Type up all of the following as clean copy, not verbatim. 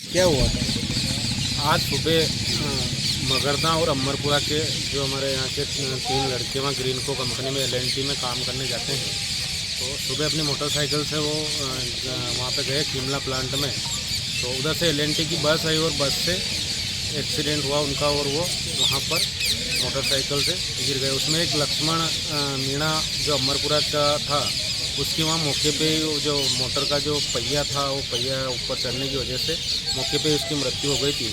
क्या हुआ था? आज सुबह मगरदा और अमरपुरा के जो हमारे यहाँ के तीन लड़के वहाँ ग्रीनको कंपनी में एलएनटी में काम करने जाते हैं। तो सुबह अपनी मोटरसाइकिल से वो वहाँ पे गए शिमला प्लांट में। तो उधर से एलएनटी की बस आई और बस से एक्सीडेंट हुआ उनका, और वो वहाँ पर मोटरसाइकिल से गिर गए। उसमें एक लक्ष्मण मीणा जो अमरपुरा का था, उसकी वहाँ मौके पे जो मोटर का जो पहिया था, वो पहिया ऊपर चढ़ने की वजह से मौके पे उसकी मृत्यु हो गई थी।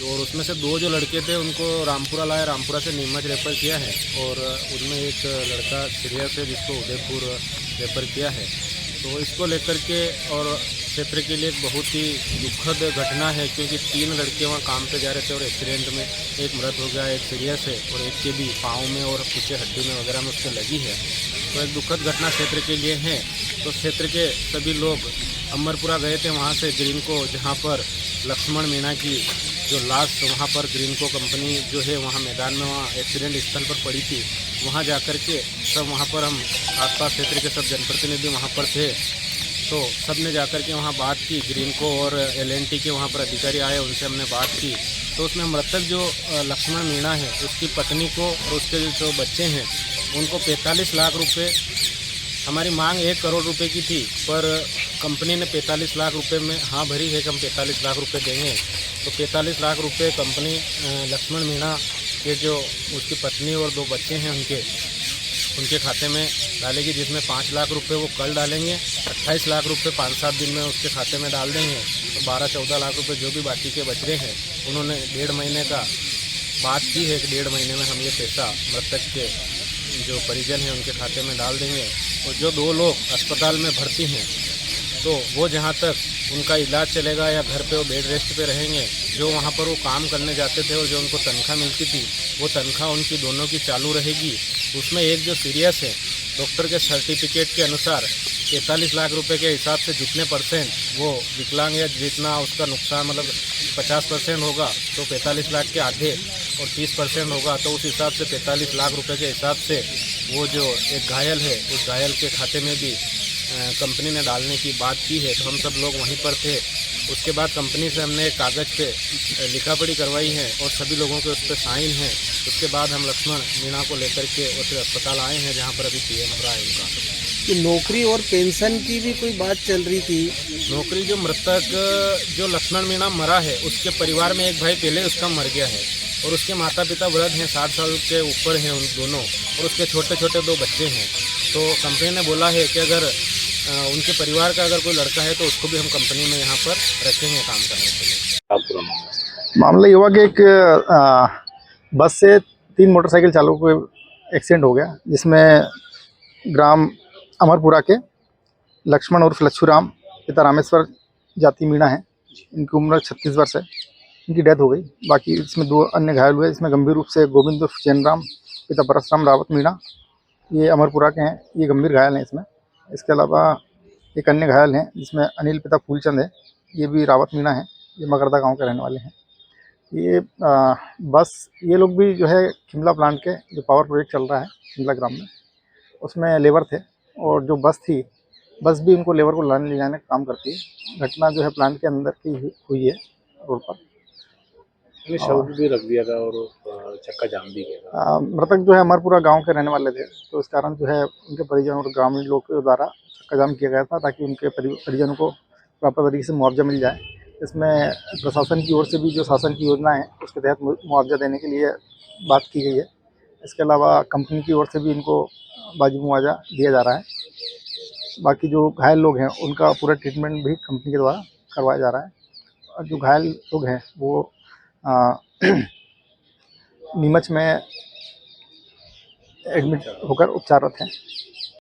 और उसमें से दो जो लड़के थे उनको रामपुरा लाया, रामपुरा से नीमच रेफर किया है, और उनमें एक लड़का सीरियस है जिसको उदयपुर रेफर किया है। तो इसको लेकर के और क्षेत्र के लिए एक बहुत ही दुखद घटना है, क्योंकि तीन लड़के वहाँ काम पे जा रहे थे और एक्सीडेंट में एक मृत हो गया, एक सीरियस है और एक के भी पाँव में और पीछे हड्डी में वगैरह में उसके लगी है। तो एक दुखद घटना क्षेत्र के लिए है। तो क्षेत्र के सभी लोग अमरपुरा गए थे वहाँ से ग्रीनको, जहाँ पर लक्ष्मण मीणा की जो लाश वहाँ पर ग्रीनको कंपनी जो है वहाँ मैदान में वहाँ एक्सीडेंट स्थल पर पड़ी थी, वहाँ जाकर के सब वहाँ पर हम आसपास क्षेत्र के सब जनप्रतिनिधि वहाँ पर थे। तो सब ने जाकर के वहाँ बात की, ग्रीनको और एलएनटी के वहाँ पर अधिकारी आए, उनसे हमने बात की। तो उसमें मृतक जो लक्ष्मण मीणा है उसकी पत्नी को और उसके जो बच्चे हैं उनको 45 लाख रुपए, हमारी मांग 1 करोड़ रुपए की थी, पर कंपनी ने 45 लाख रुपए में हाँ भरी है कि हम 45 लाख रुपए देंगे। तो 45 लाख रुपए कंपनी लक्ष्मण मीणा के जो उसकी पत्नी और 2 बच्चे हैं उनके खाते में डालेगी, जिसमें 5 लाख रुपए वो कल डालेंगे, 28 लाख रुपए 5-7 दिन में उसके खाते में डाल देंगे। तो 12-14 लाख रुपए जो भी बाकी के बच रहे हैं, उन्होंने 1.5 महीने का बात की है कि 1.5 महीने में हम ये पैसा मृतक के जो परिजन हैं उनके खाते में डाल देंगे। और जो 2 लोग अस्पताल में भर्ती हैं, तो वो जहाँ तक उनका इलाज चलेगा या घर पे वो बेड रेस्ट पे रहेंगे, जो वहाँ पर वो काम करने जाते थे और जो उनको तनख्वाह मिलती थी, वो तनख्वाह उनकी दोनों की चालू रहेगी। उसमें एक जो सीरियस है, डॉक्टर के सर्टिफिकेट के अनुसार 43 लाख रुपए के हिसाब से जितने परसेंट वो विकलांग या जितना उसका नुकसान मतलब 50% होगा, तो 45 लाख के आधे और 30% होगा, तो उस हिसाब से 45 लाख रुपए के हिसाब से वो जो एक घायल है उस घायल के खाते में भी कंपनी ने डालने की बात की है। तो हम सब लोग वहीं पर थे। उसके बाद कंपनी से हमने एक कागज़ पे लिखा पढ़ी करवाई है और सभी लोगों के उस पर साइन हैं। उसके बाद हम लक्ष्मण मीणा को लेकर के और फिर अस्पताल आए हैं, जहाँ पर अभी पीएम हो रहा है उनका। कि नौकरी और पेंशन की भी कोई बात चल रही थी? नौकरी जो मृतक जो लक्ष्मण मीणा मरा है उसके परिवार में एक भाई पहले उसका मर गया है, और उसके माता पिता वृद्ध हैं, 60 साल के ऊपर हैं उन दोनों, और उसके छोटे छोटे 2 बच्चे हैं। तो कंपनी ने बोला है कि अगर उनके परिवार का अगर कोई लड़का है तो उसको भी हम कंपनी में यहाँ पर रखेंगे काम करने के लिए। मामला ये हुआ कि एक बस से 3 मोटरसाइकिल चालकों को एक्सीडेंट हो गया, जिसमें ग्राम अमरपुरा के लक्ष्मण उर्फ लच्छूराम पिता रामेश्वर जाति मीणा है, इनकी उम्र 36 वर्ष है, इनकी डेथ हो गई। बाकी इसमें 2 अन्य घायल हुए, इसमें गंभीर रूप से गोविंद उर्फ चैनराम पिता परसराम रावत मीणा, ये अमरपुरा के हैं, ये गंभीर घायल हैं इसमें। इसके अलावा एक अन्य घायल हैं जिसमें अनिल पिता फूलचंद है, ये भी रावत मीणा है, ये मगरदा गांव के रहने वाले हैं। ये बस ये लोग भी जो है शिमला प्लांट के जो पावर प्रोजेक्ट चल रहा है शिमला ग्राम में, उसमें लेबर थे, और जो बस थी, बस भी उनको लेबर को लाने ले जाने का काम करती है। घटना जो है प्लांट के अंदर की हुई है, रोड पर। शव भी रख दिया था और चक्का जाम भी किया था। मृतक जो है अमरपुरा गांव के रहने वाले थे, तो इस कारण जो है उनके परिजन और ग्रामीण लोग के द्वारा चक्का जाम किया गया था, ताकि उनके परिजनों को प्रॉपर तरीके से मुआवजा मिल जाए। इसमें प्रशासन की ओर से भी जो शासन की योजना है उसके तहत मुआवजा देने के लिए बात की गई है। इसके अलावा कंपनी की ओर से भी इनको वाजिब मुआवजा दिया जा रहा है। बाकी जो घायल लोग हैं उनका पूरा ट्रीटमेंट भी कंपनी के द्वारा करवाया जा रहा है, और जो घायल लोग हैं वो नीमच में एडमिट होकर उपचाररत हैं।